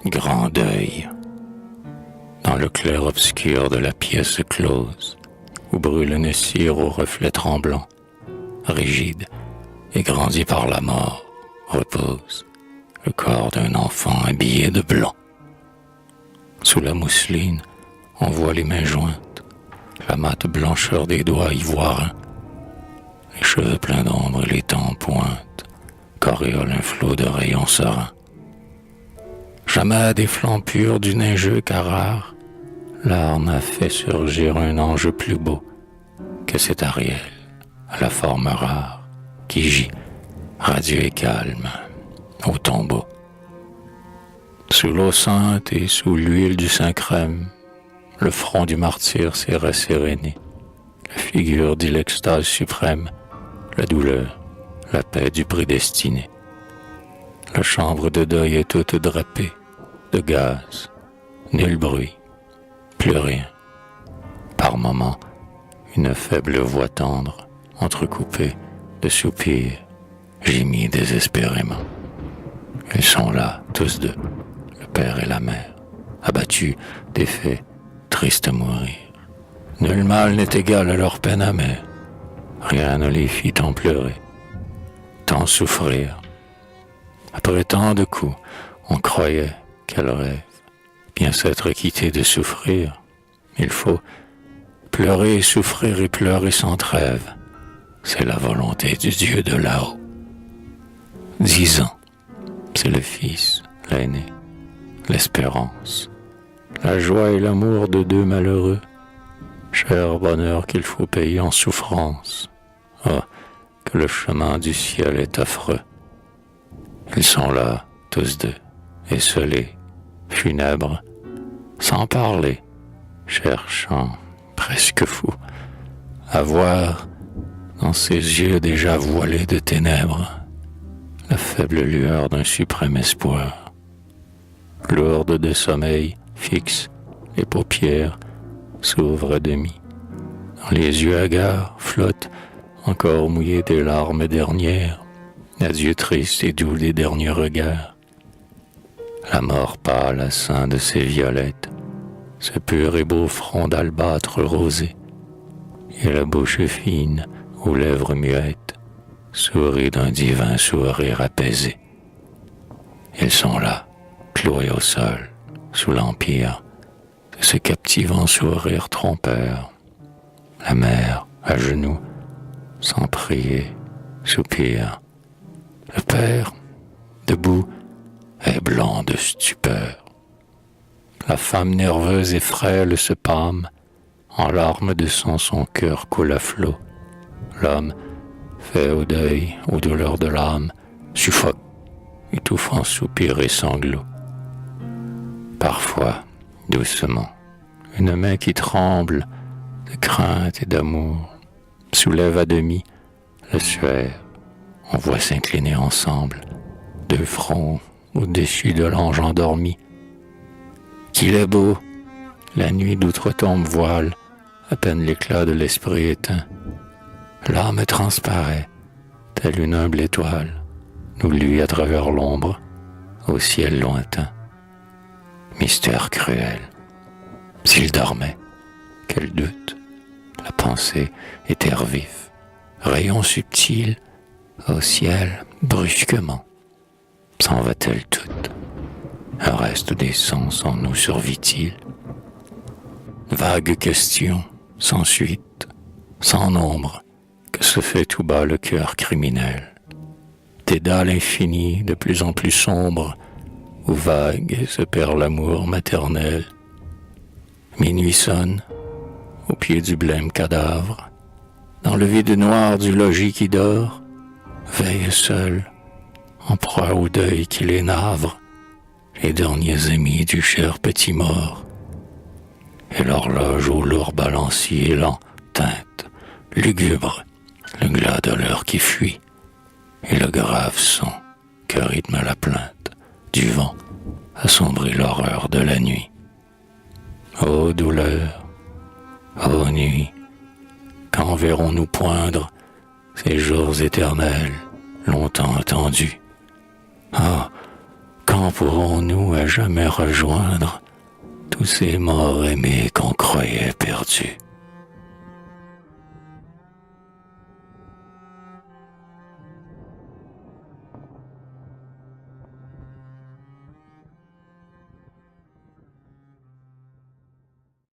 Grand deuil. Dans le clair-obscur de la pièce close, où brûle une cire au reflet tremblant, rigide et grandi par la mort, repose le corps d'un enfant habillé de blanc. Sous la mousseline, on voit les mains jointes, la mate blancheur des doigts ivoirins, les cheveux pleins d'ombre et les tempes pointes, qu'auréole un flot de rayons sereins. Jamais des flancs purs du neigeux Carrare, l'art n'a fait surgir un ange plus beau que cet Ariel à la forme rare qui gît, radieux et calme, au tombeau. Sous l'eau sainte et sous l'huile du Saint-Crème, le front du martyr s'est rasséréné. La figure dit l'extase suprême, la douleur, la paix du prédestiné. La chambre de deuil est toute drapée de gaz, nul bruit, plus rien. Par moments, une faible voix tendre, entrecoupée de soupirs, gémit désespérément. Ils sont là, tous deux, le père et la mère, abattus, défaits, tristes à mourir. Nul mal n'est égal à leur peine amère. Rien ne les fit tant pleurer, tant souffrir. Après tant de coups, on croyait, quel rêve, bien s'être quitté de souffrir. Il faut pleurer et souffrir et pleurer sans trêve. C'est la volonté du Dieu de là-haut. 10 ans, c'est le fils, l'aîné, l'espérance, la joie et l'amour de deux malheureux. Cher bonheur qu'il faut payer en souffrance. Oh, que le chemin du ciel est affreux. Ils sont là, tous deux, esselés, funèbres, sans parler, cherchant, presque fous, à voir, dans ses yeux déjà voilés de ténèbres, la faible lueur d'un suprême espoir. Lourde de sommeil, fixe, les paupières s'ouvrent à demi. Dans les yeux hagards flottent, encore mouillés des larmes dernières, l'adieu triste et doux des derniers regards. La mort pâle à sein de ses violettes, ce pur et beau front d'albâtre rosé, et la bouche fine aux lèvres muettes, sourit d'un divin sourire apaisé. Ils sont là, cloués au sol, sous l'empire de ce captivant sourire trompeur. La mère, à genoux, sans prier, soupire. Le père, debout, est blanc de stupeur. La femme nerveuse et frêle se pâme, en larmes de sang son cœur coule à flot. L'homme, fait au deuil, aux douleurs de l'âme, suffoque, étouffant soupirs et sanglots. Parfois, doucement, une main qui tremble de crainte et d'amour soulève à demi le suaire. On voit s'incliner ensemble deux fronts au-dessus de l'ange endormi. Qu'il est beau, la nuit d'outre-tombe voile à peine l'éclat de l'esprit éteint. L'âme transparaît, telle une humble étoile, nous lui à travers l'ombre, au ciel lointain. Mystère cruel, s'il dormait, quel doute, la pensée éther vif, rayon subtil, au ciel brusquement, s'en va-t-elle toute? Un reste des sens en nous survit-il? Vague question, sans suite, sans nombre, que se fait tout bas le cœur criminel. Dédale infini, de plus en plus sombre, où vague se perd l'amour maternel. Minuit sonne, au pied du blême cadavre, dans le vide noir du logis qui dort, veille seul, en proie au deuil qui les navre, les derniers amis du cher petit mort. Et l'horloge au lourd balancier lent teinte, lugubre, le glas de l'heure qui fuit, et le grave son que rythme la plainte du vent assombrit l'horreur de la nuit. Ô douleur, ô nuit, quand verrons-nous poindre ces jours éternels, longtemps attendus? Ah, quand Quand pourrons-nous à jamais rejoindre tous ces morts aimés qu'on croyait